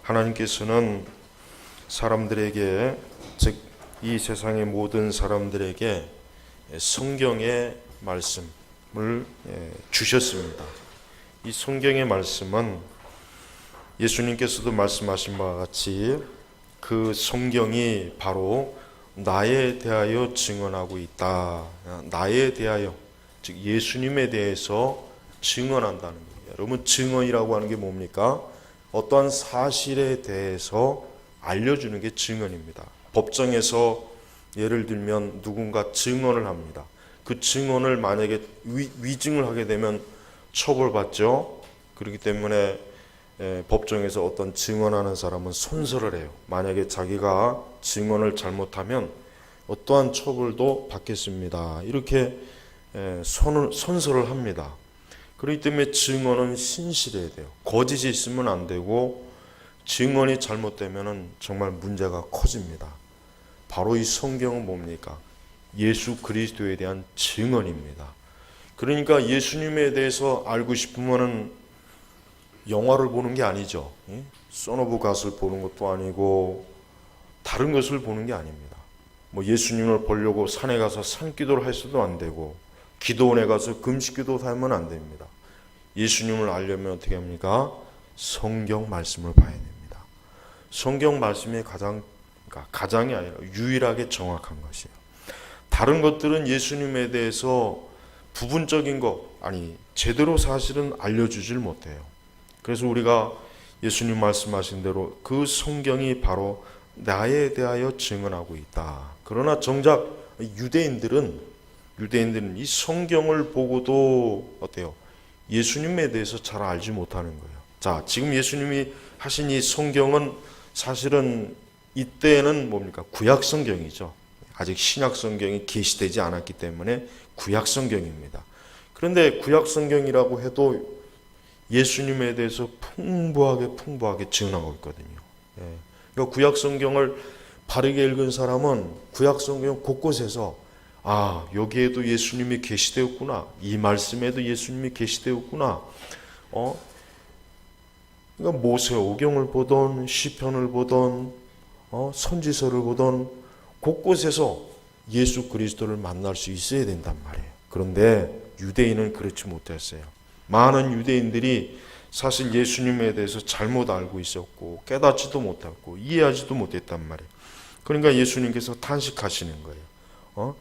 하나님께서는 사람들에게, 즉 이 세상의 모든 사람들에게 성경의 말씀을 주셨습니다. 이 성경의 말씀은 예수님께서도 말씀하신 바와 같이 그 성경이 바로 나에 대하여 증언하고 있다. 나에 대하여, 즉 예수님에 대해서 증언한다는 거예요. 여러분, 증언이라고 하는 게 뭡니까? 어떠한 사실에 대해서 알려주는 게 증언입니다. 법정에서 예를 들면 누군가 증언을 합니다. 그 증언을 만약에 위증을 하게 되면 처벌받죠. 그렇기 때문에 법정에서 어떤 증언하는 사람은 손설을 해요. 만약에 자기가 증언을 잘못하면 어떠한 처벌도 받겠습니다. 이렇게 손설을 합니다. 그렇기 때문에 증언은 신실해야 돼요. 거짓이 있으면 안 되고 증언이 잘못되면 정말 문제가 커집니다. 바로 이 성경은 뭡니까? 예수 그리스도에 대한 증언입니다. 그러니까 예수님에 대해서 알고 싶으면 영화를 보는 게 아니죠. 선 오브 갓을 보는 것도 아니고 다른 것을 보는 게 아닙니다. 뭐 예수님을 보려고 산에 가서 산기도를 해서도 안 되고 기도원에 가서 금식기도 하면 안 됩니다. 예수님을 알려면 어떻게 합니까? 성경 말씀을 봐야 됩니다. 성경 말씀이 가장이 아니라 유일하게 정확한 것이에요. 다른 것들은 예수님에 대해서 부분적인 것, 제대로 사실은 알려주질 못해요. 그래서 우리가 예수님 말씀하신 대로 그 성경이 바로 나에 대하여 증언하고 있다. 그러나 정작 유대인들은 이 성경을 보고도 어때요? 예수님에 대해서 잘 알지 못하는 거예요. 자, 지금 예수님이 하신 이 성경은 사실은 이때는 뭡니까? 구약 성경이죠. 아직 신약 성경이 계시되지 않았기 때문에 구약 성경입니다. 그런데 구약 성경이라고 해도 예수님에 대해서 풍부하게 증언하고 있거든요. 그러니까 구약 성경을 바르게 읽은 사람은 구약 성경 곳곳에서 여기에도 예수님이 계시되었구나. 이 말씀에도 예수님이 계시되었구나. 그러니까 모세오경을 보던 시편을 보던 선지서를 보던 곳곳에서 예수 그리스도를 만날 수 있어야 된단 말이에요. 그런데 유대인은 그렇지 못했어요. 많은 유대인들이 사실 예수님에 대해서 잘못 알고 있었고 깨닫지도 못했고 이해하지도 못했단 말이에요. 그러니까 예수님께서 탄식하시는 거예요.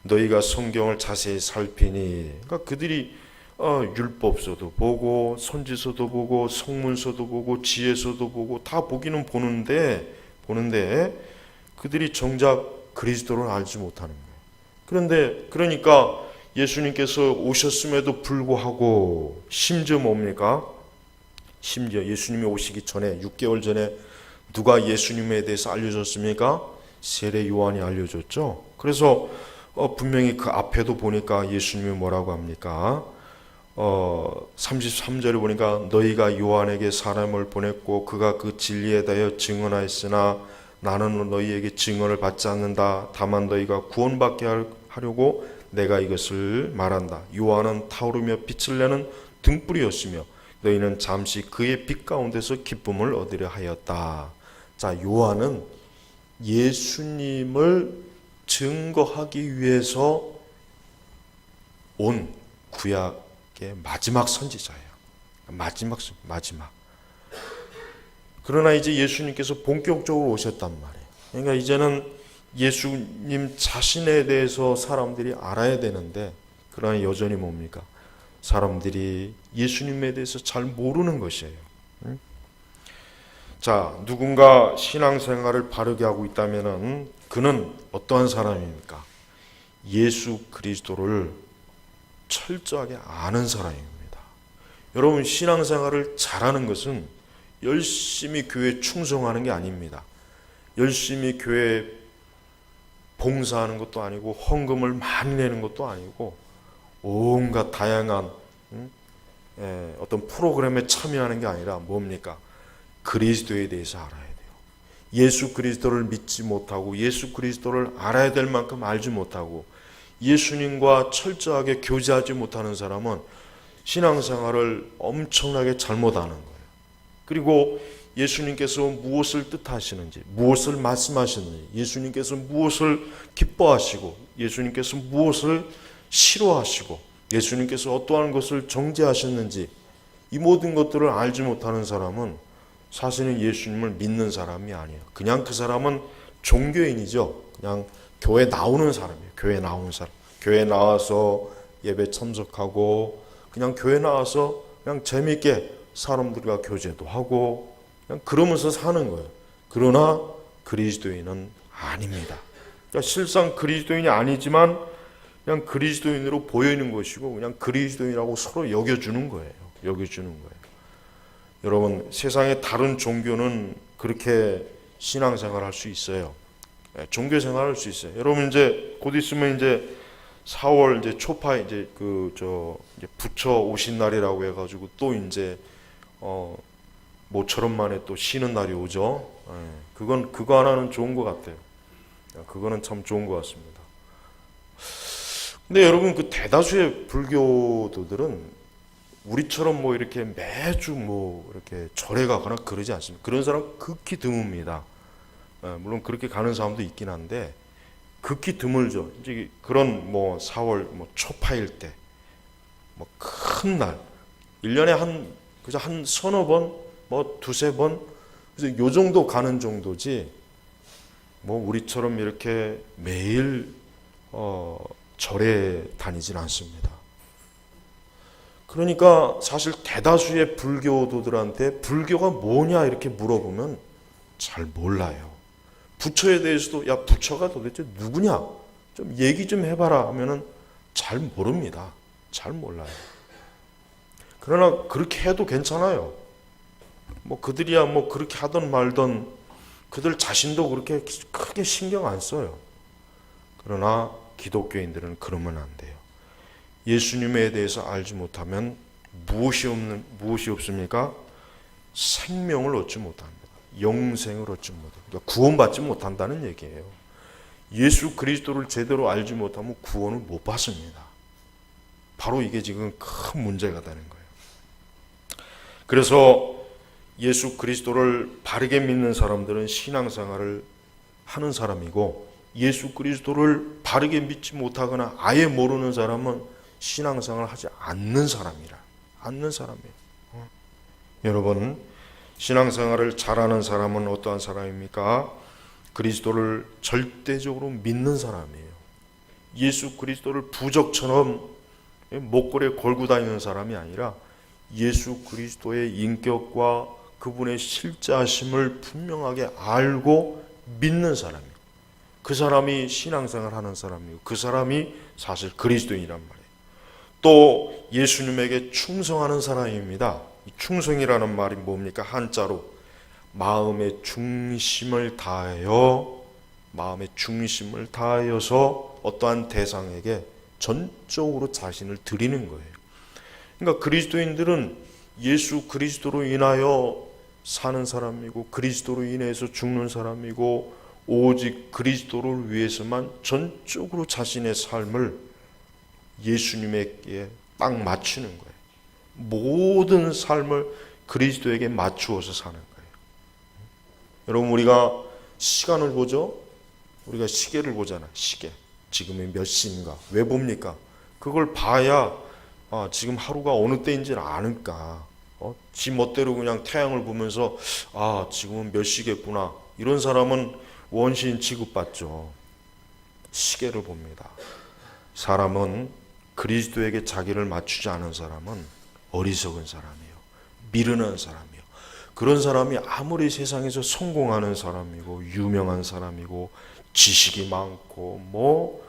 너희가 성경을 자세히 살피니, 그러니까 그들이 율법서도 보고 선지서도 보고 성문서도 보고 지혜서도 보고 다 보기는 보는데 그들이 정작 그리스도를 알지 못하는 거예요. 그러니까 예수님께서 오셨음에도 불구하고 심지어 뭡니까? 심지어 예수님이 오시기 전에 6개월 전에 누가 예수님에 대해서 알려줬습니까? 세례 요한이 알려줬죠. 그래서 분명히 그 앞에도 보니까 예수님이 뭐라고 합니까? 33절에 보니까 너희가 요한에게 사람을 보냈고 그가 그 진리에 대하여 증언하였으나 나는 너희에게 증언을 받지 않는다. 다만 너희가 구원받게 하려고 내가 이것을 말한다. 요한은 타오르며 빛을 내는 등불이었으며 너희는 잠시 그의 빛 가운데서 기쁨을 얻으려 하였다. 자, 요한은 예수님을 증거하기 위해서 온 구약의 마지막 선지자예요. 마지막. 그러나 이제 예수님께서 본격적으로 오셨단 말이에요. 그러니까 이제는 예수님 자신에 대해서 사람들이 알아야 되는데, 그러나 여전히 뭡니까? 사람들이 예수님에 대해서 잘 모르는 것이에요. 자, 누군가 신앙생활을 바르게 하고 있다면 그는 어떠한 사람입니까? 예수 그리스도를 철저하게 아는 사람입니다. 여러분, 신앙생활을 잘하는 것은 열심히 교회에 충성하는 게 아닙니다. 열심히 교회에 봉사하는 것도 아니고 헌금을 많이 내는 것도 아니고 온갖 다양한 어떤 프로그램에 참여하는 게 아니라 뭡니까? 그리스도에 대해서 알아야 돼요. 예수 그리스도를 믿지 못하고 예수 그리스도를 알아야 될 만큼 알지 못하고 예수님과 철저하게 교제하지 못하는 사람은 신앙생활을 엄청나게 잘못하는 거예요. 그리고 예수님께서 무엇을 뜻하시는지, 무엇을 말씀하시는지, 예수님께서 무엇을 기뻐하시고, 예수님께서 무엇을 싫어하시고, 예수님께서 어떠한 것을 정죄하셨는지, 이 모든 것들을 알지 못하는 사람은 사실은 예수님을 믿는 사람이 아니에요. 그냥 그 사람은 종교인이죠. 그냥 교회 나오는 사람이에요. 교회 나오는 사람. 교회 나와서 예배 참석하고, 그냥 교회 나와서 그냥 재미있게 사람들과 교제도 하고, 그냥 그러면서 사는 거예요. 그러나 그리스도인은 아닙니다. 그러니까 실상 그리스도인이 아니지만 그냥 그리스도인으로 보이는 것이고, 그냥 그리스도인이라고 서로 여겨주는 거예요. 여겨주는 거예요. 여러분, 세상의 다른 종교는 그렇게 신앙생활 할 수 있어요. 종교 생활 할 수 있어요. 여러분, 이제 곧 있으면 이제 4월 이제 초파 이제 이제 부처 오신 날이라고 해가지고 또 이제 모처럼 만에 또 쉬는 날이 오죠. 그거 하나는 좋은 것 같아요. 그거는 참 좋은 것 같습니다. 근데 여러분, 그 대다수의 불교도들은 우리처럼 뭐 이렇게 매주 뭐 이렇게 절에 가거나 그러지 않습니다. 그런 사람 극히 드뭅니다. 물론 그렇게 가는 사람도 있긴 한데 극히 드물죠. 이제 그런 뭐 4월 뭐 초파일 때, 뭐 큰 날, 1년에 그저 한 서너 번, 뭐 두세 번, 그래서 요 정도 가는 정도지, 뭐 우리처럼 이렇게 매일 절에 다니진 않습니다. 그러니까 사실 대다수의 불교도들한테 불교가 뭐냐 이렇게 물어보면 잘 몰라요. 부처에 대해서도 야, 부처가 도대체 누구냐? 좀 얘기 좀 해봐라 하면은 잘 모릅니다. 잘 몰라요. 그러나 그렇게 해도 괜찮아요. 뭐 그들이야 뭐 그렇게 하던 말던 그들 자신도 그렇게 크게 신경 안 써요. 그러나 기독교인들은 그러면 안 돼요. 예수님에 대해서 알지 못하면 무엇이 없습니까? 생명을 얻지 못합니다. 영생을 얻지 못합니다. 그러니까 구원받지 못한다는 얘기예요. 예수 그리스도를 제대로 알지 못하면 구원을 못 받습니다. 바로 이게 지금 큰 문제가 되는 거예요. 그래서 예수 그리스도를 바르게 믿는 사람들은 신앙생활을 하는 사람이고, 예수 그리스도를 바르게 믿지 못하거나 아예 모르는 사람은 신앙생활을 하지 않는 사람이에요. 여러분, 신앙생활을 잘하는 사람은 어떠한 사람입니까? 그리스도를 절대적으로 믿는 사람이에요. 예수 그리스도를 부적처럼 목걸이에 걸고 다니는 사람이 아니라 예수 그리스도의 인격과 그분의 실제하심을 분명하게 알고 믿는 사람이에요. 그 사람이 신앙생활 하는 사람이고, 그 사람이 사실 그리스도인이란 말이에요. 또 예수님에게 충성하는 사람입니다. 충성이라는 말이 뭡니까? 한자로 마음의 중심을 다하여서 어떠한 대상에게 전적으로 자신을 드리는 거예요. 그러니까 그리스도인들은 예수 그리스도로 인하여 사는 사람이고, 그리스도로 인해서 죽는 사람이고, 오직 그리스도를 위해서만 전적으로 자신의 삶을 예수님에게 딱 맞추는 거예요. 모든 삶을 그리스도에게 맞추어서 사는 거예요. 여러분, 우리가 시간을 보죠? 우리가 시계를 보잖아요. 시계. 지금이 몇 시인가? 왜 봅니까? 그걸 봐야 지금 하루가 어느 때인지를 아니까. 지 멋대로 그냥 태양을 보면서 지금은 몇 시겠구나. 이런 사람은 원시인 취급받죠. 시계를 봅니다. 사람은 그리스도에게 자기를 맞추지 않은 사람은 어리석은 사람이에요. 미련한 사람이에요. 그런 사람이 아무리 세상에서 성공하는 사람이고 유명한 사람이고 지식이 많고 뭐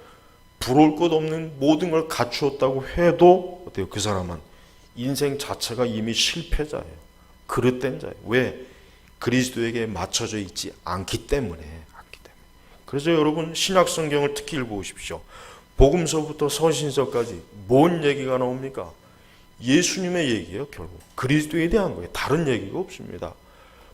부러울 것 없는 모든 걸 갖추었다고 해도 어때요? 그 사람은 인생 자체가 이미 실패자예요. 그릇된 자예요. 왜? 그리스도에게 맞춰져 있지 않기 때문에. 그래서 여러분, 신약 성경을 특히 읽어보십시오. 복음서부터 서신서까지 뭔 얘기가 나옵니까? 예수님의 얘기예요. 결국 그리스도에 대한 거예요. 다른 얘기가 없습니다.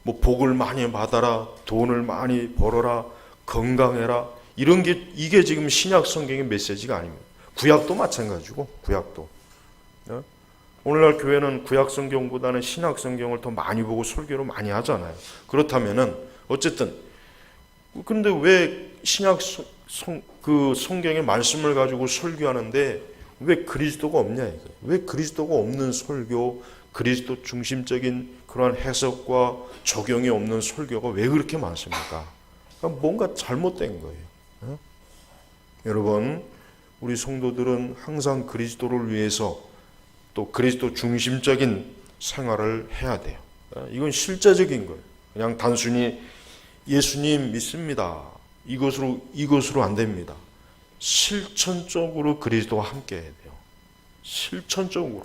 뭐 복을 많이 받아라, 돈을 많이 벌어라, 건강해라, 이런 게 이게 지금 신약 성경의 메시지가 아닙니다. 구약도 마찬가지고, 구약도 오늘날 교회는 구약 성경보다는 신약 성경을 더 많이 보고 설교를 많이 하잖아요. 그렇다면은 어쨌든 근데 왜 신약 그 성경의 말씀을 가지고 설교하는데 왜 그리스도가 없냐 이거예요. 왜 그리스도가 없는 설교, 그리스도 중심적인 그러한 해석과 적용이 없는 설교가 왜 그렇게 많습니까? 그러니까 뭔가 잘못된 거예요. 여러분, 우리 성도들은 항상 그리스도를 위해서 또 그리스도 중심적인 생활을 해야 돼요. 이건 실제적인 거예요. 그냥 단순히 예수님 믿습니다. 이것으로 안 됩니다. 실천적으로 그리스도와 함께 해야 돼요. 실천적으로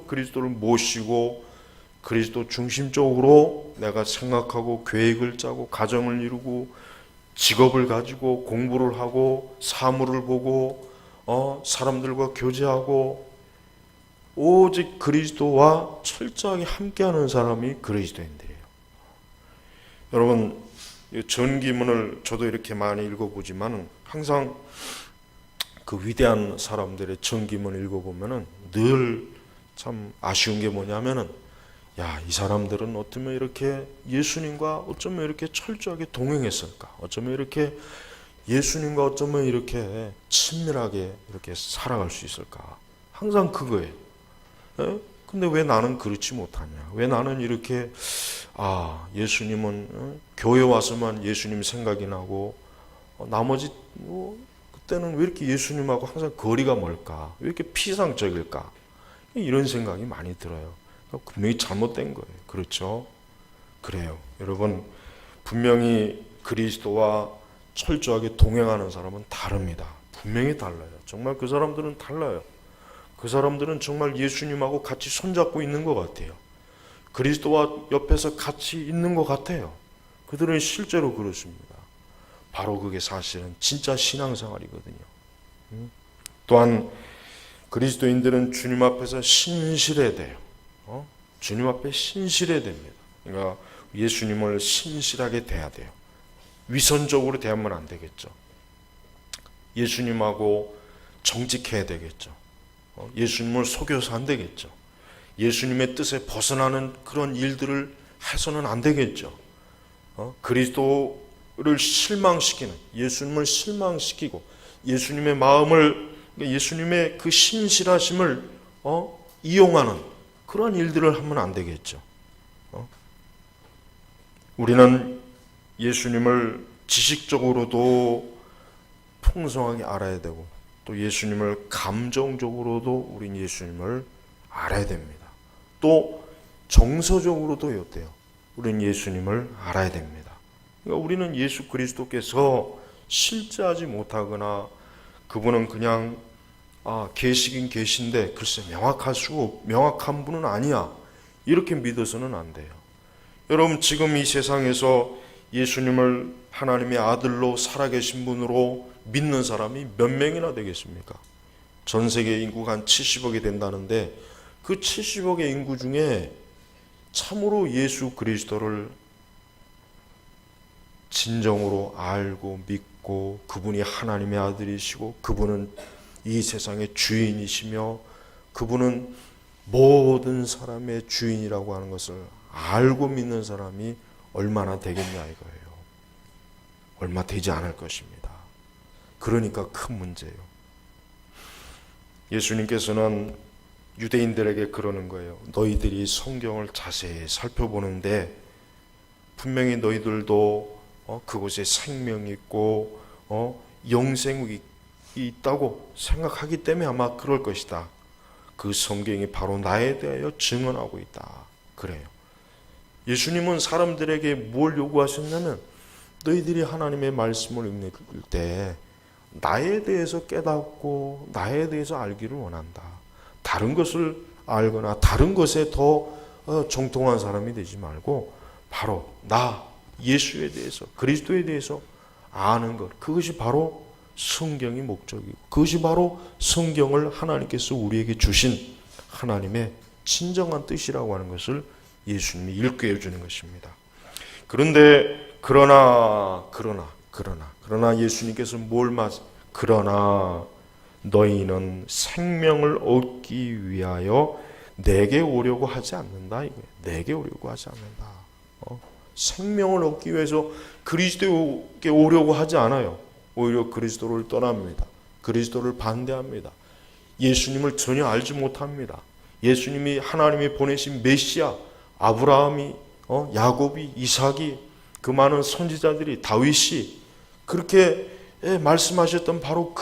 그리스도를 모시고 그리스도 중심적으로 내가 생각하고 계획을 짜고 가정을 이루고 직업을 가지고 공부를 하고 사물을 보고 사람들과 교제하고 오직 그리스도와 철저하게 함께하는 사람이 그리스도인들이에요. 여러분, 전기문을 저도 이렇게 많이 읽어보지만 항상 그 위대한 사람들의 전기문을 읽어보면은 늘 참 아쉬운 게 뭐냐면은 이 사람들은 어쩌면 이렇게 예수님과 어쩌면 이렇게 철저하게 동행했을까? 어쩌면 이렇게 예수님과 어쩌면 이렇게 친밀하게 이렇게 살아갈 수 있을까? 항상 그거예요. 근데 왜 나는 그렇지 못하냐? 왜 나는 이렇게 예수님은 교회 와서만 예수님 생각이 나고 나머지 그때는 왜 이렇게 예수님하고 항상 거리가 멀까? 왜 이렇게 피상적일까? 이런 생각이 많이 들어요. 분명히 잘못된 거예요. 그렇죠? 그래요. 여러분, 분명히 그리스도와 철저하게 동행하는 사람은 다릅니다. 분명히 달라요. 정말 그 사람들은 달라요. 그 사람들은 정말 예수님하고 같이 손잡고 있는 것 같아요. 그리스도와 옆에서 같이 있는 것 같아요. 그들은 실제로 그렇습니다. 바로 그게 사실은 진짜 신앙생활이거든요. 또한 그리스도인들은 주님 앞에서 신실해야 돼요. 주님 앞에 신실해야 됩니다. 그러니까 예수님을 신실하게 대해야 돼요. 위선적으로 대하면 안 되겠죠. 예수님하고 정직해야 되겠죠. 예수님을 속여서 안 되겠죠. 예수님의 뜻에 벗어나는 그런 일들을 해서는 안 되겠죠. 그리스도를 실망시키는, 예수님을 실망시키고 예수님의 마음을, 예수님의 그 신실하심을 이용하는 그런 일들을 하면 안 되겠죠. 우리는 예수님을 지식적으로도 풍성하게 알아야 되고 또 예수님을 감정적으로도 우린 예수님을 알아야 됩니다. 또 정서적으로도 어때요? 우린 예수님을 알아야 됩니다. 그러니까 우리는 예수 그리스도께서 실제하지 못하거나 그분은 그냥 계시긴 계신데 글쎄 명확한 분은 아니야 이렇게 믿어서는 안 돼요. 여러분, 지금 이 세상에서 예수님을 하나님의 아들로 살아계신 분으로 믿는 사람이 몇 명이나 되겠습니까? 전 세계 인구가 한 70억이 된다는데 그 70억의 인구 중에 참으로 예수 그리스도를 진정으로 알고 믿고 그분이 하나님의 아들이시고 그분은 이 세상의 주인이시며 그분은 모든 사람의 주인이라고 하는 것을 알고 믿는 사람이 얼마나 되겠냐 이거예요. 얼마 되지 않을 것입니다. 그러니까 큰 문제예요. 예수님께서는 유대인들에게 그러는 거예요. 너희들이 성경을 자세히 살펴보는데 분명히 너희들도 그곳에 생명이 있고 영생이 있다고 생각하기 때문에 아마 그럴 것이다. 그 성경이 바로 나에 대하여 증언하고 있다. 그래요. 예수님은 사람들에게 뭘 요구하셨냐면 너희들이 하나님의 말씀을 읽을 때 나에 대해서 깨닫고 나에 대해서 알기를 원한다. 다른 것을 알거나 다른 것에 더 정통한 사람이 되지 말고 바로 나 예수에 대해서 그리스도에 대해서 아는 것, 그것이 바로 성경의 목적이고 그것이 바로 성경을 하나님께서 우리에게 주신 하나님의 진정한 뜻이라고 하는 것을 예수님이 일깨워 주는 것입니다. 그런데 그러나 예수님께서 그러나 너희는 생명을 얻기 위하여 내게 오려고 하지 않는다 이거예요. 내게 오려고 하지 않는다. 생명을 얻기 위해서 그리스도에게 오려고 하지 않아요. 오히려 그리스도를 떠납니다. 그리스도를 반대합니다. 예수님을 전혀 알지 못합니다. 예수님이 하나님이 보내신 메시아, 아브라함이, 야곱이, 이삭이, 그 많은 선지자들이, 다윗이 그렇게 말씀하셨던 바로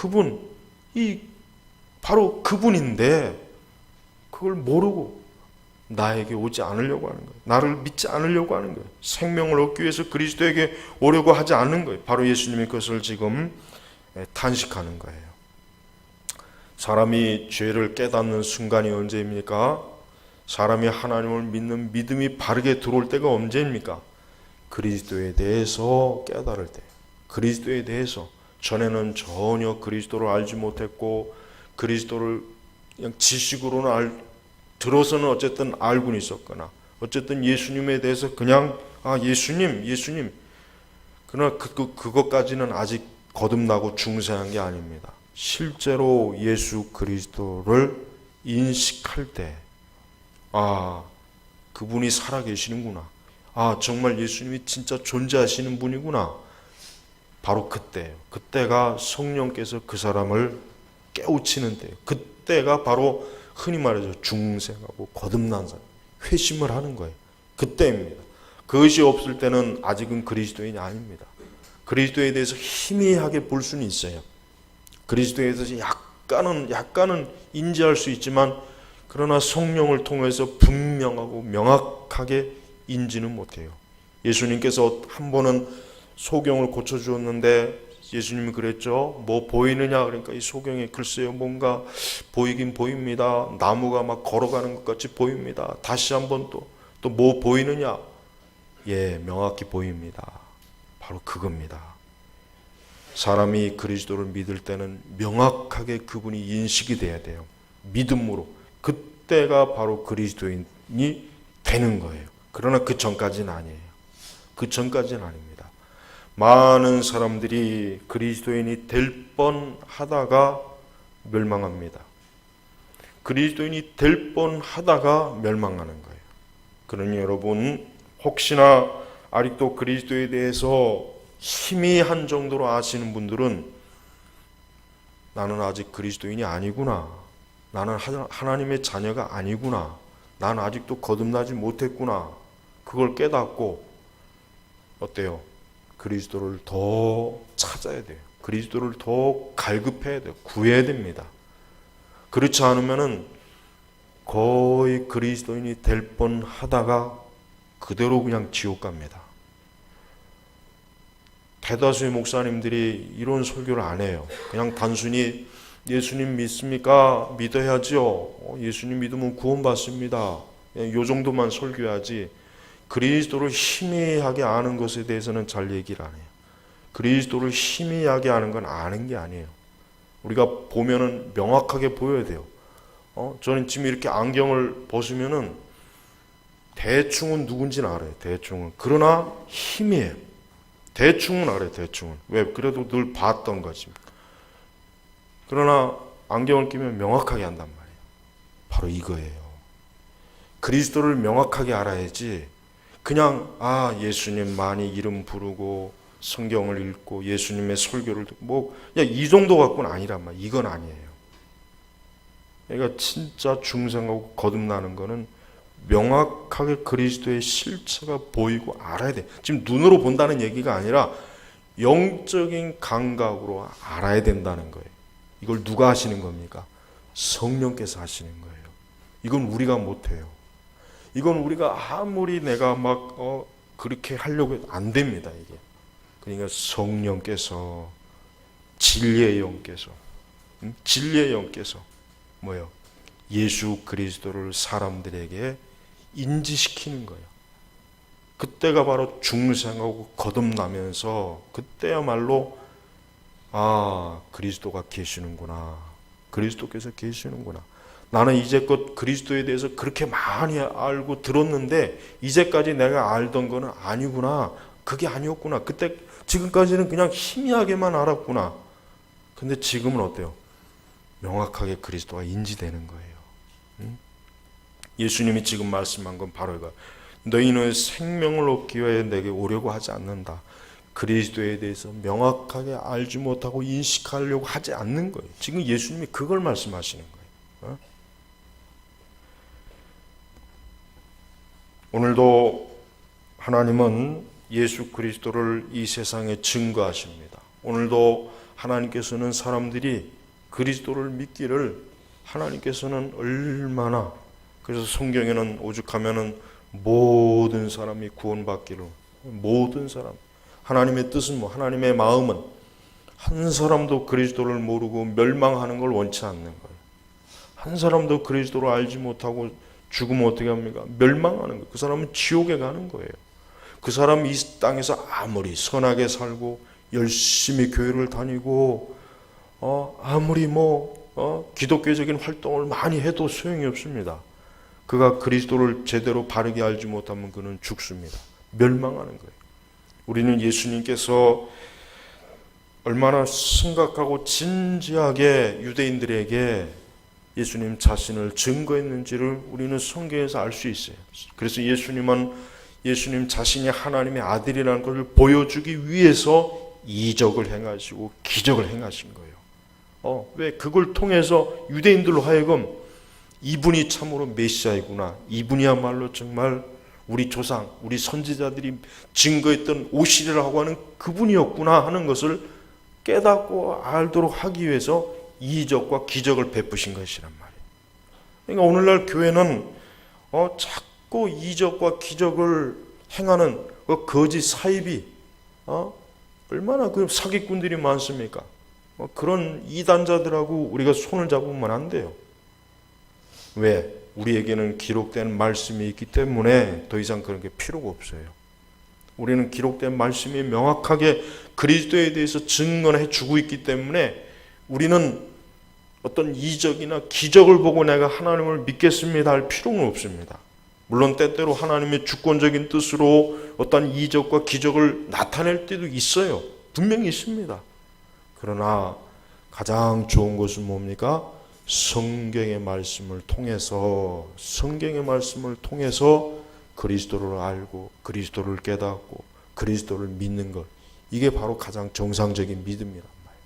바로 그분인데 그걸 모르고 나에게 오지 않으려고 하는 거예요. 나를 믿지 않으려고 하는 거예요. 생명을 얻기 위해서 그리스도에게 오려고 하지 않는 거예요. 바로 예수님이 그것을 지금 탄식하는 거예요. 사람이 죄를 깨닫는 순간이 언제입니까? 사람이 하나님을 믿는 믿음이 바르게 들어올 때가 언제입니까? 그리스도에 대해서 깨달을 때. 그리스도에 대해서 전에는 전혀 그리스도를 알지 못했고 그리스도를 그냥 지식으로는 들어서는 어쨌든 알고는 있었거나 어쨌든 예수님에 대해서 그냥 예수님 그러나 그것까지는 아직 거듭나고 중생한 게 아닙니다. 실제로 예수 그리스도를 인식할 때 그분이 살아계시는구나. 정말 예수님이 진짜 존재하시는 분이구나. 바로 그때예요. 그때가 성령께서 그 사람을 깨우치는 때예요. 그때가 바로 흔히 말해서 중생하고 거듭난 사람, 회심을 하는 거예요. 그때입니다. 그것이 없을 때는 아직은 그리스도인이 아닙니다. 그리스도에 대해서 희미하게 볼 수는 있어요. 그리스도에 대해서 약간은 인지할 수 있지만 그러나 성령을 통해서 분명하고 명확하게 인지는 못해요. 예수님께서 한 번은 소경을 고쳐주었는데 예수님이 그랬죠. 뭐 보이느냐? 그러니까 이 소경에 글쎄요 뭔가 보이긴 보입니다. 나무가 막 걸어가는 것 같이 보입니다. 다시 한번 또 뭐 보이느냐? 예, 명확히 보입니다. 바로 그겁니다. 사람이 그리스도를 믿을 때는 명확하게 그분이 인식이 돼야 돼요. 믿음으로. 그때가 바로 그리스도인이 되는 거예요. 그러나 그 전까지는 아니에요. 그 전까지는 아닙니다. 많은 사람들이 그리스도인이 될 뻔하다가 멸망합니다. 그리스도인이 될 뻔하다가 멸망하는 거예요. 그러니 여러분 혹시나 아직도 그리스도에 대해서 희미한 정도로 아시는 분들은 나는 아직 그리스도인이 아니구나. 나는 하나님의 자녀가 아니구나. 나는 아직도 거듭나지 못했구나. 그걸 깨닫고 어때요? 그리스도를 더 찾아야 돼요. 그리스도를 더 갈급해야 돼요. 구해야 됩니다. 그렇지 않으면은 거의 그리스도인이 될 뻔하다가 그대로 그냥 지옥 갑니다. 대다수의 목사님들이 이런 설교를 안 해요. 그냥 단순히 예수님 믿습니까? 믿어야죠. 예수님 믿으면 구원받습니다. 이 정도만 설교하지 그리스도를 희미하게 아는 것에 대해서는 잘 얘기를 안 해요. 그리스도를 희미하게 아는 건 아는 게 아니에요. 우리가 보면은 명확하게 보여야 돼요. 저는 지금 이렇게 안경을 벗으면은 대충은 누군지는 알아요. 대충은. 그러나 희미해요. 대충은 알아요. 대충은. 왜? 그래도 늘 봤던 거지. 그러나 안경을 끼면 명확하게 한단 말이에요. 바로 이거예요. 그리스도를 명확하게 알아야지 그냥 예수님 많이 이름 부르고 성경을 읽고 예수님의 설교를 듣고 이 정도 갖고는 아니란 말이에요. 이건 아니에요. 그러니까 진짜 중생하고 거듭나는 거는 명확하게 그리스도의 실체가 보이고 알아야 돼. 지금 눈으로 본다는 얘기가 아니라 영적인 감각으로 알아야 된다는 거예요. 이걸 누가 하시는 겁니까? 성령께서 하시는 거예요. 이건 우리가 못해요. 이건 우리가 아무리 내가 막 그렇게 하려고 해도 안 됩니다. 이게. 그러니까 성령께서 진리의 영께서 뭐예요? 예수 그리스도를 사람들에게 인지시키는 거예요. 그때가 바로 중생하고 거듭나면서 그때야말로 그리스도가 계시는구나. 그리스도께서 계시는구나. 나는 이제껏 그리스도에 대해서 그렇게 많이 알고 들었는데 이제까지 내가 알던 거는 아니구나. 그게 아니었구나. 지금까지는 그냥 희미하게만 알았구나. 근데 지금은 어때요? 명확하게 그리스도가 인지되는 거예요. 예수님이 지금 말씀한 건 바로 이거. 너희는 생명을 얻기 위해 내게 오려고 하지 않는다. 그리스도에 대해서 명확하게 알지 못하고 인식하려고 하지 않는 거예요. 지금 예수님이 그걸 말씀하시는 거예요. 오늘도 하나님은 예수 그리스도를 이 세상에 증거하십니다. 오늘도 하나님께서는 사람들이 그리스도를 믿기를 하나님께서는 얼마나, 그래서 성경에는 오죽하면은 모든 사람이 구원받기를, 모든 사람, 하나님의 뜻은 뭐, 하나님의 마음은 한 사람도 그리스도를 모르고 멸망하는 걸 원치 않는 거예요. 한 사람도 그리스도를 알지 못하고 죽으면 어떻게 합니까? 멸망하는 거예요. 그 사람은 지옥에 가는 거예요. 그 사람이 이 땅에서 아무리 선하게 살고 열심히 교회를 다니고 아무리 기독교적인 활동을 많이 해도 소용이 없습니다. 그가 그리스도를 제대로 바르게 알지 못하면 그는 죽습니다. 멸망하는 거예요. 우리는 예수님께서 얼마나 심각하고 진지하게 유대인들에게 예수님 자신을 증거했는지를 우리는 성경에서 알 수 있어요. 그래서 예수님 자신이 하나님의 아들이라는 것을 보여주기 위해서 이적을 행하시고 기적을 행하신 거예요. 왜? 그걸 통해서 유대인들로 하여금 이분이 참으로 메시아이구나, 이분이야말로 정말 우리 조상, 우리 선지자들이 증거했던 오시리라고 하는 그분이었구나 하는 것을 깨닫고 알도록 하기 위해서 이적과 기적을 베푸신 것이란 말이에요. 그러니까 오늘날 교회는 자꾸 이적과 기적을 행하는 그 거짓 사입이 얼마나 그 사기꾼들이 많습니까? 그런 이단자들하고 우리가 손을 잡으면 안 돼요. 왜? 우리에게는 기록된 말씀이 있기 때문에 더 이상 그런 게 필요가 없어요. 우리는 기록된 말씀이 명확하게 그리스도에 대해서 증거해 주고 있기 때문에 우리는 어떤 이적이나 기적을 보고 내가 하나님을 믿겠습니다 할 필요는 없습니다. 물론 때때로 하나님의 주권적인 뜻으로 어떤 이적과 기적을 나타낼 때도 있어요. 분명히 있습니다. 그러나 가장 좋은 것은 뭡니까? 성경의 말씀을 통해서 그리스도를 알고 그리스도를 깨닫고 그리스도를 믿는 것, 이게 바로 가장 정상적인 믿음이란 말이에요.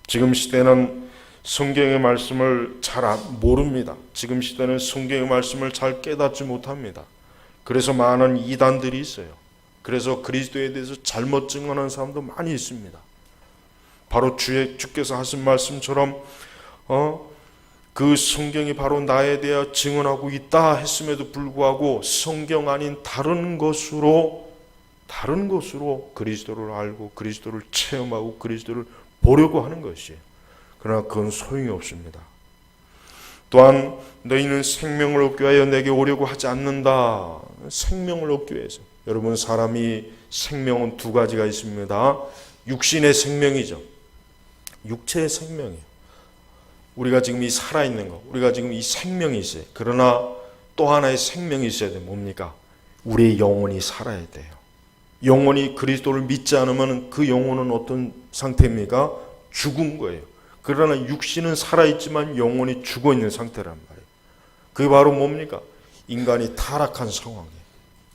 지금 시대는 성경의 말씀을 잘 모릅니다. 지금 시대는 성경의 말씀을 잘 깨닫지 못합니다. 그래서 많은 이단들이 있어요. 그래서 그리스도에 대해서 잘못 증언하는 사람도 많이 있습니다. 바로 주께서 하신 말씀처럼 그 성경이 바로 나에 대해 증언하고 있다 했음에도 불구하고 성경 아닌 다른 것으로 그리스도를 알고 그리스도를 체험하고 그리스도를 보려고 하는 것이에요. 그러나 그건 소용이 없습니다. 또한 너희는 생명을 얻기 위하여 내게 오려고 하지 않는다. 생명을 얻기 위해서. 여러분, 사람이 생명은 두 가지가 있습니다. 육신의 생명이죠. 육체의 생명이에요. 우리가 지금 이 살아있는 거, 우리가 지금 이 생명이 있어요. 그러나 또 하나의 생명이 있어야 돼요. 뭡니까? 우리의 영혼이 살아야 돼요. 영혼이 그리스도를 믿지 않으면 그 영혼은 어떤 상태입니까? 죽은 거예요. 그러나 육신은 살아있지만 영혼이 죽어있는 상태란 말이에요. 그게 바로 뭡니까? 인간이 타락한 상황이에요.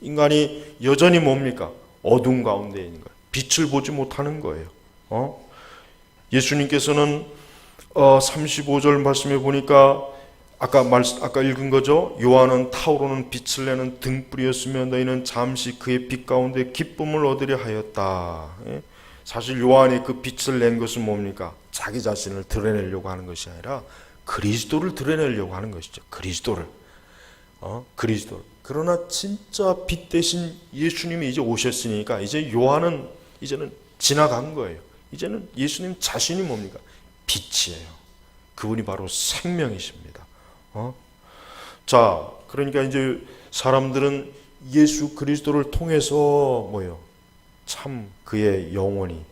인간이 여전히 뭡니까? 어둠 가운데 있는 거예요. 빛을 보지 못하는 거예요. 예수님께서는 35절 말씀에 보니까 아까 읽은 거죠. 요한은 타오르는 빛을 내는 등불이었으며 너희는 잠시 그의 빛 가운데 기쁨을 얻으려 하였다. 사실 요한이 그 빛을 낸 것은 뭡니까? 자기 자신을 드러내려고 하는 것이 아니라 그리스도를 드러내려고 하는 것이죠. 그리스도를. 그러나 진짜 빛 대신 예수님이 이제 오셨으니까 이제 요한은 이제는 지나간 거예요. 이제는 예수님 자신이 뭡니까? 빛이에요. 그분이 바로 생명이십니다. 자, 그러니까 이제 사람들은 예수 그리스도를 통해서 뭐예요? 참 그의 영혼이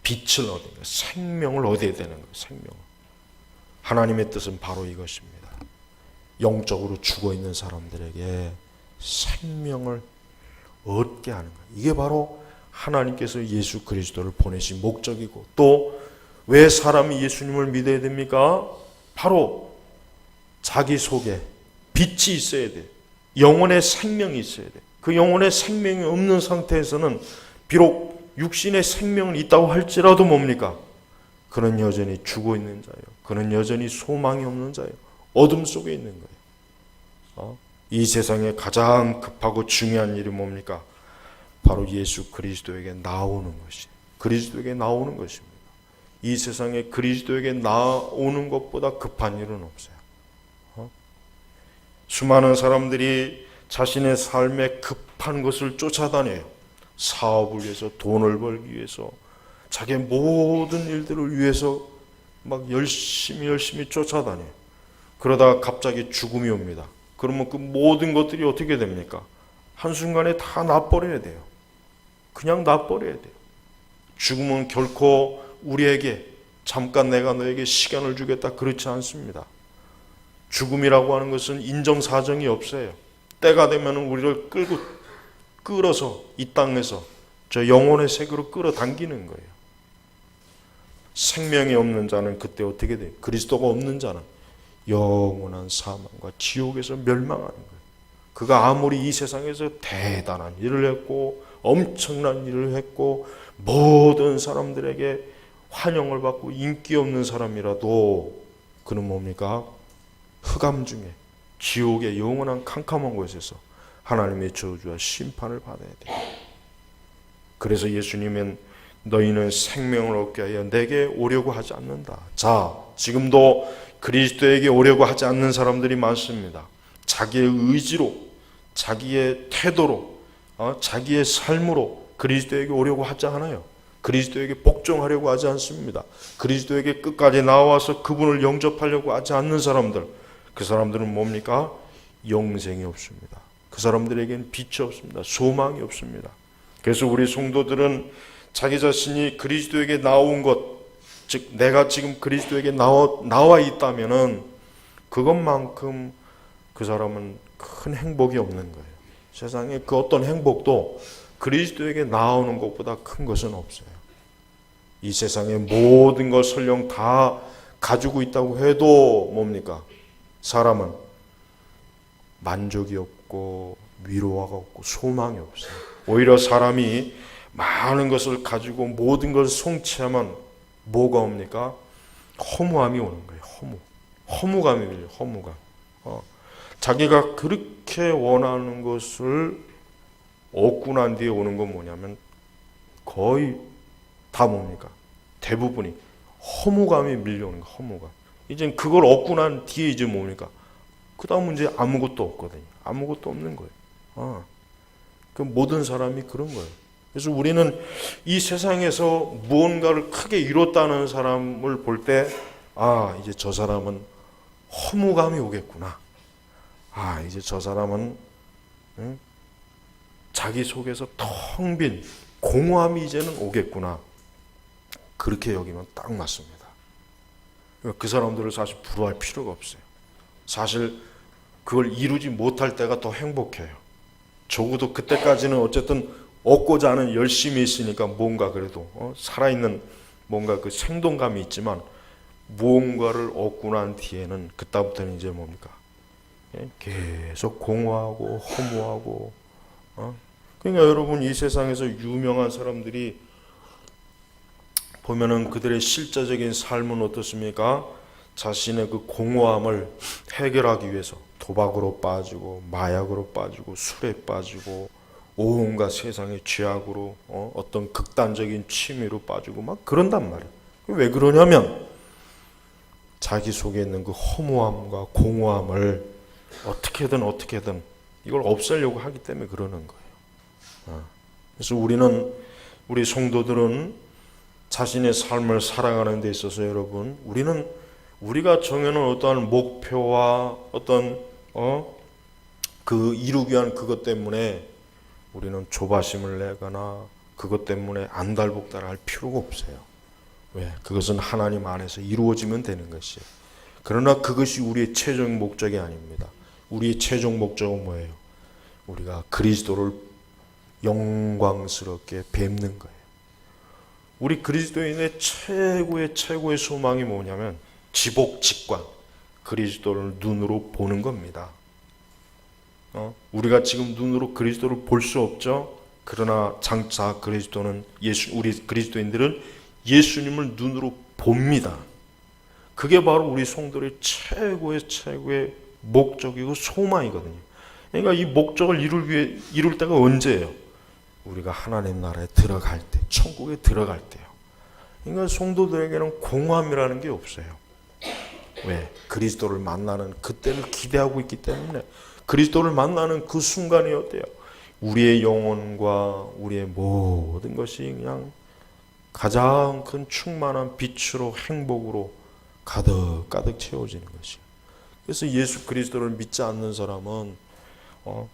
빛을 얻는 거예요. 생명을 얻어야 되는 거예요. 생명. 하나님의 뜻은 바로 이것입니다. 영적으로 죽어있는 사람들에게 생명을 얻게 하는 거예요. 이게 바로 하나님께서 예수 그리스도를 보내신 목적이고 또 왜 사람이 예수님을 믿어야 됩니까? 바로 자기 속에 빛이 있어야 돼요. 영혼의 생명이 있어야 돼요. 그 영혼의 생명이 없는 상태에서는 비록 육신의 생명은 있다고 할지라도 뭡니까? 그는 여전히 죽어 있는 자예요. 그는 여전히 소망이 없는 자예요. 어둠 속에 있는 거예요. 이 세상에 가장 급하고 중요한 일이 뭡니까? 바로 예수 그리스도에게 나오는 것이, 그리스도에게 나오는 것입니다. 이 세상에 그리스도에게 나오는 것보다 급한 일은 없어요. 수많은 사람들이 자신의 삶에 급한 것을 쫓아다녀요. 사업을 위해서, 돈을 벌기 위해서, 자기의 모든 일들을 위해서 막 열심히 쫓아다녀요. 그러다가 갑자기 죽음이 옵니다. 그러면 그 모든 것들이 어떻게 됩니까? 한순간에 다 놔버려야 돼요. 그냥 놔버려야 돼요. 죽음은 결코 우리에게 잠깐 내가 너에게 시간을 주겠다 그렇지 않습니다. 죽음이라고 하는 것은 인정사정이 없어요. 때가 되면 우리를 끌어서 이 땅에서 저 영혼의 세계로 끌어당기는 거예요. 생명이 없는 자는 그때 어떻게 돼요? 그리스도가 없는 자는 영원한 사망과 지옥에서 멸망하는 거예요. 그가 아무리 이 세상에서 대단한 일을 했고 엄청난 일을 했고 모든 사람들에게 환영을 받고 인기 없는 사람이라도 그는 뭡니까? 흑암 중에 지옥의 영원한 캄캄한 곳에서 하나님의 저주와 심판을 받아야 돼요. 그래서 예수님은 너희는 생명을 얻게 하여 내게 오려고 하지 않는다. 자, 지금도 그리스도에게 오려고 하지 않는 사람들이 많습니다. 자기의 의지로, 자기의 태도로, 자기의 삶으로 그리스도에게 오려고 하지 않아요. 그리스도에게 복종하려고 하지 않습니다. 그리스도에게 끝까지 나와서 그분을 영접하려고 하지 않는 사람들, 그 사람들은 뭡니까? 영생이 없습니다. 그 사람들에게는 빛이 없습니다. 소망이 없습니다. 그래서 우리 성도들은 자기 자신이 그리스도에게 나온 것, 즉 내가 지금 그리스도에게 나와 있다면은 그것만큼 그 사람은 큰 행복이 없는 거예요. 세상에 그 어떤 행복도 그리스도에게 나오는 것보다 큰 것은 없어요. 이 세상의 모든 것 설령 다 가지고 있다고 해도 뭡니까? 사람은 만족이 없고 위로가 없고 소망이 없어요. 오히려 사람이 많은 것을 가지고 모든 것을 성취하면 뭐가 옵니까? 허무함이 오는 거예요. 허무감이 밀려요. 허무감. 자기가 그렇게 원하는 것을 얻고 난 뒤에 오는 건 뭐냐면 거의 다 뭡니까? 대부분이 허무감이 밀려오는 거예요. 허무감. 이제 그걸 얻고 난 뒤에 이제 뭡니까? 그 다음은 이제 아무것도 없거든요. 아무것도 없는 거예요. 그 모든 사람이 그런 거예요. 그래서 우리는 이 세상에서 무언가를 크게 이뤘다는 사람을 볼 때, 이제 저 사람은 허무감이 오겠구나. 이제 저 사람은 자기 속에서 텅 빈 공허함이 이제는 오겠구나. 그렇게 여기면 딱 맞습니다. 그 사람들을 사실 부러워할 필요가 없어요. 사실 그걸 이루지 못할 때가 더 행복해요. 적어도 그때까지는 어쨌든 얻고자 하는 열심이 있으니까 뭔가 그래도 살아있는 뭔가 그 생동감이 있지만 무언가를 얻고 난 뒤에는 그때부터는 이제 뭡니까? 계속 공허하고 허무하고. 그러니까 여러분 이 세상에서 유명한 사람들이 보면은 그들의 실제적인 삶은 어떻습니까? 자신의 그 공허함을 해결하기 위해서 도박으로 빠지고 마약으로 빠지고 술에 빠지고 온갖 세상의 죄악으로 어떤 극단적인 취미로 빠지고 막 그런단 말이에요. 왜 그러냐면 자기 속에 있는 그 허무함과 공허함을 어떻게든 이걸 없애려고 하기 때문에 그러는 거예요. 그래서 우리 성도들은 자신의 삶을 살아가는 데 있어서 여러분, 우리가 정해놓은 어떠한 목표와 어떤 그 이루기 위한 그것 때문에 우리는 조바심을 내거나 그것 때문에 안달복달할 필요가 없어요. 왜? 그것은 하나님 안에서 이루어지면 되는 것이에요. 그러나 그것이 우리의 최종 목적이 아닙니다. 우리의 최종 목적은 뭐예요? 우리가 그리스도를 영광스럽게 뵙는 거예요. 우리 그리스도인의 최고의 소망이 뭐냐면 지복직관, 그리스도를 눈으로 보는 겁니다. 우리가 지금 눈으로 그리스도를 볼 수 없죠. 그러나 장차 그리스도는 우리 그리스도인들은 예수님을 눈으로 봅니다. 그게 바로 우리 성도의 최고의 목적이고 소망이거든요. 그러니까 이 목적을 이룰 때가 언제예요? 우리가 하나님 나라에 들어갈 때, 천국에 들어갈 때요. 그러니까 성도들에게는 공허함이라는 게 없어요. 왜? 그리스도를 만나는 그때를 기대하고 있기 때문에 그리스도를 만나는 그 순간이 어때요? 우리의 영혼과 우리의 모든 것이 그냥 가장 큰 충만한 빛으로 행복으로 가득 채워지는 것이에요. 그래서 예수 그리스도를 믿지 않는 사람은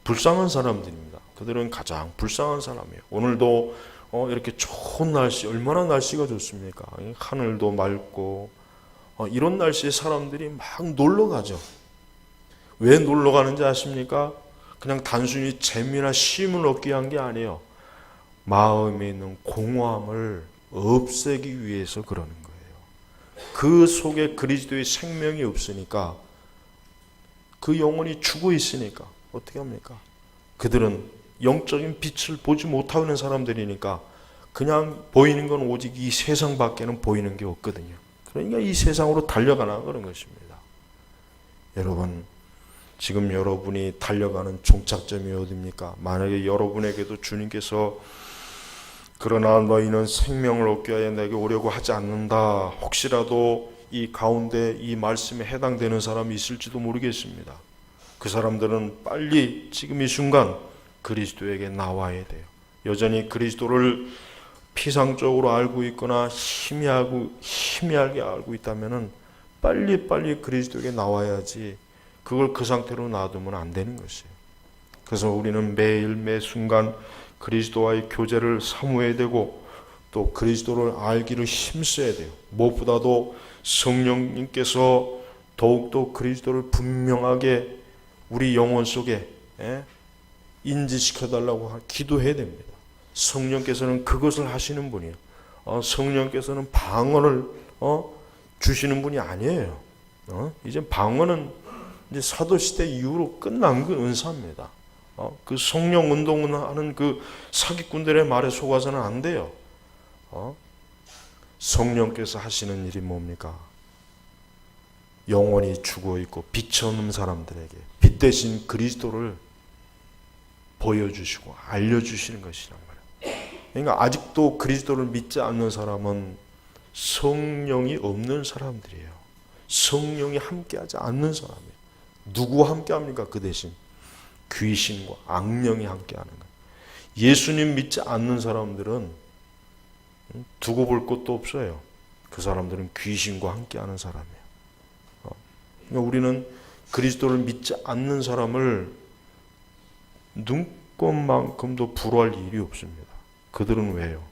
불쌍한 사람들입니다. 그들은 가장 불쌍한 사람이에요. 오늘도 이렇게 좋은 날씨, 얼마나 날씨가 좋습니까? 하늘도 맑고 이런 날씨에 사람들이 막 놀러 가죠. 왜 놀러 가는지 아십니까? 그냥 단순히 재미나 쉼을 얻기 위한 게 아니에요. 마음에 있는 공허함을 없애기 위해서 그러는 거예요. 그 속에 그리스도의 생명이 없으니까, 그 영혼이 죽어 있으니까 어떻게 합니까? 그들은 영적인 빛을 보지 못하는 사람들이니까 그냥 보이는 건 오직 이 세상 밖에는 보이는 게 없거든요. 그러니까 이 세상으로 달려가나 그런 것입니다. 여러분, 지금 여러분이 달려가는 종착점이 어디입니까? 만약에 여러분에게도 주님께서 그러나 너희는 생명을 얻기 위하여 내게 오려고 하지 않는다, 혹시라도 이 가운데 이 말씀에 해당되는 사람이 있을지도 모르겠습니다. 그 사람들은 빨리 지금 이 순간 그리스도에게 나와야 돼요. 여전히 그리스도를 피상적으로 알고 있거나 희미하게 알고 있다면 빨리 그리스도에게 나와야지, 그걸 그 상태로 놔두면 안 되는 것이에요. 그래서 우리는 매일 매 순간 그리스도와의 교제를 사모해야 되고 또 그리스도를 알기를 힘써야 돼요. 무엇보다도 성령님께서 더욱더 그리스도를 분명하게 우리 영혼 속에 인지시켜달라고 기도해야 됩니다. 성령께서는 그것을 하시는 분이에요. 성령께서는 방언을 주시는 분이 아니에요. 이제 방언은 이제 사도시대 이후로 끝난 그 은사입니다. 그 성령 운동을 하는 그 사기꾼들의 말에 속아서는 안 돼요. 성령께서 하시는 일이 뭡니까? 영혼이 죽어 있고 빛이 없는 사람들에게 빛 대신 그리스도를 보여주시고 알려주시는 것이란 말이에요. 그러니까 아직도 그리스도를 믿지 않는 사람은 성령이 없는 사람들이에요. 성령이 함께하지 않는 사람이에요. 누구와 함께합니까? 그 대신 귀신과 악령이 함께하는 거예요. 예수님 믿지 않는 사람들은 두고 볼 것도 없어요. 그 사람들은 귀신과 함께하는 사람이에요. 그러니까 우리는 그리스도를 믿지 않는 사람을 눈꼽만큼도 불호할 일이 없습니다. 그들은 왜요?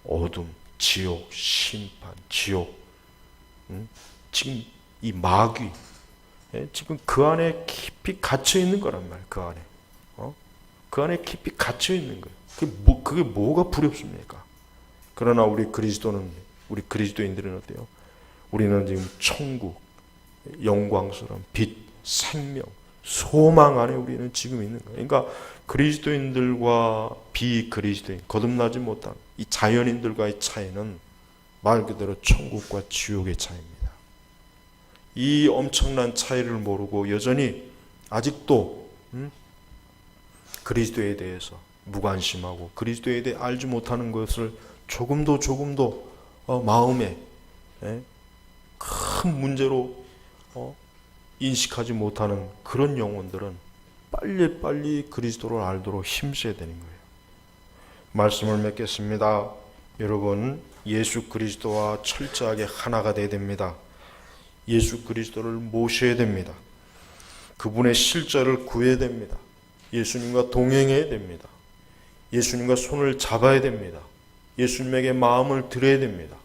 어둠, 지옥, 심판, 지옥, 지금 이 마귀, 지금 그 안에 깊이 갇혀 있는 거란 말이에요. 그 안에, 그 안에 깊이 갇혀 있는 거예요. 그게 뭐가 두렵습니까? 그러나 우리 그리스도인들은 어때요? 우리는 지금 천국, 영광스러운 빛, 생명, 소망 안에 우리는 지금 있는 거예요. 그러니까 그리스도인들과 비그리스도인, 거듭나지 못한 이 자연인들과의 차이는 말 그대로 천국과 지옥의 차이입니다. 이 엄청난 차이를 모르고 여전히 아직도 그리스도에 대해서 무관심하고 그리스도에 대해 알지 못하는 것을 조금도 마음에 큰 문제로 인식하지 못하는 그런 영혼들은 빨리 그리스도를 알도록 힘써야 되는 거예요. 말씀을 맺겠습니다. 여러분, 예수 그리스도와 철저하게 하나가 되어야 됩니다. 예수 그리스도를 모셔야 됩니다. 그분의 실제를 구해야 됩니다. 예수님과 동행해야 됩니다. 예수님과 손을 잡아야 됩니다. 예수님에게 마음을 드려야 됩니다.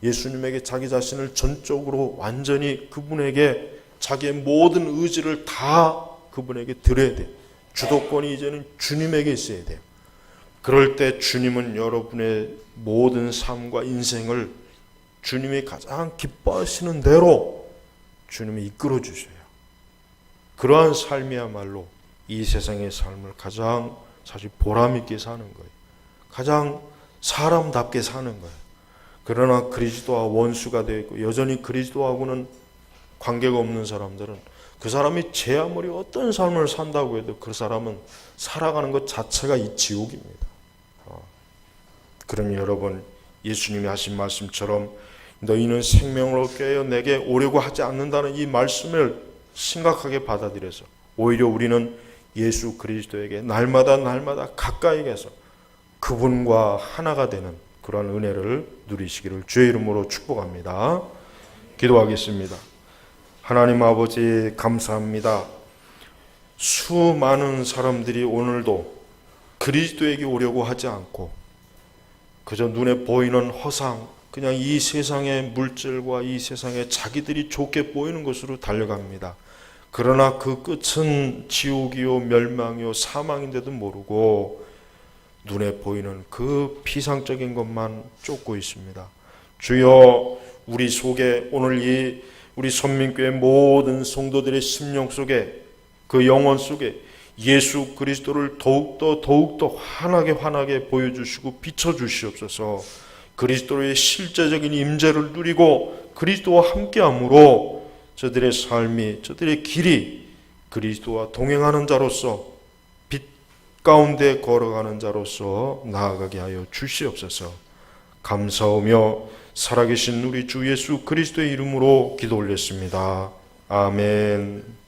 예수님에게 자기 자신을 전적으로 완전히 그분에게 자기의 모든 의지를 다 그분에게 드려야 돼요. 주도권이 이제는 주님에게 있어야 돼요. 그럴 때 주님은 여러분의 모든 삶과 인생을 주님이 가장 기뻐하시는 대로 주님이 이끌어 주셔요. 그러한 삶이야말로 이 세상의 삶을 가장 사실 보람 있게 사는 거예요. 가장 사람답게 사는 거예요. 그러나 그리스도와 원수가 되어 있고 여전히 그리스도하고는 관계가 없는 사람들은 그 사람이 제 아무리 어떤 삶을 산다고 해도 그 사람은 살아가는 것 자체가 이 지옥입니다. 그러니 여러분, 예수님이 하신 말씀처럼 너희는 생명을 얻게 하여 내게 오려고 하지 않는다는 이 말씀을 심각하게 받아들여서 오히려 우리는 예수 그리스도에게 날마다 가까이 가서 그분과 하나가 되는 그러한 은혜를 누리시기를 주의 이름으로 축복합니다. 기도하겠습니다. 하나님 아버지, 감사합니다. 수많은 사람들이 오늘도 그리스도에게 오려고 하지 않고 그저 눈에 보이는 허상, 그냥 이 세상의 물질과 이 세상에 자기들이 좋게 보이는 것으로 달려갑니다. 그러나 그 끝은 지옥이요 멸망이요 사망인데도 모르고 눈에 보이는 그 피상적인 것만 쫓고 있습니다. 주여, 우리 속에 오늘 우리 선민교회 모든 성도들의 심령 속에, 그 영혼 속에 예수 그리스도를 더욱더 환하게 보여주시고 비춰주시옵소서. 그리스도의 실제적인 임재를 누리고 그리스도와 함께함으로 저들의 삶이, 저들의 길이 그리스도와 동행하는 자로서, 빛 가운데 걸어가는 자로서 나아가게 하여 주시옵소서. 감사하며 살아계신 우리 주 예수 그리스도의 이름으로 기도 올렸습니다. 아멘.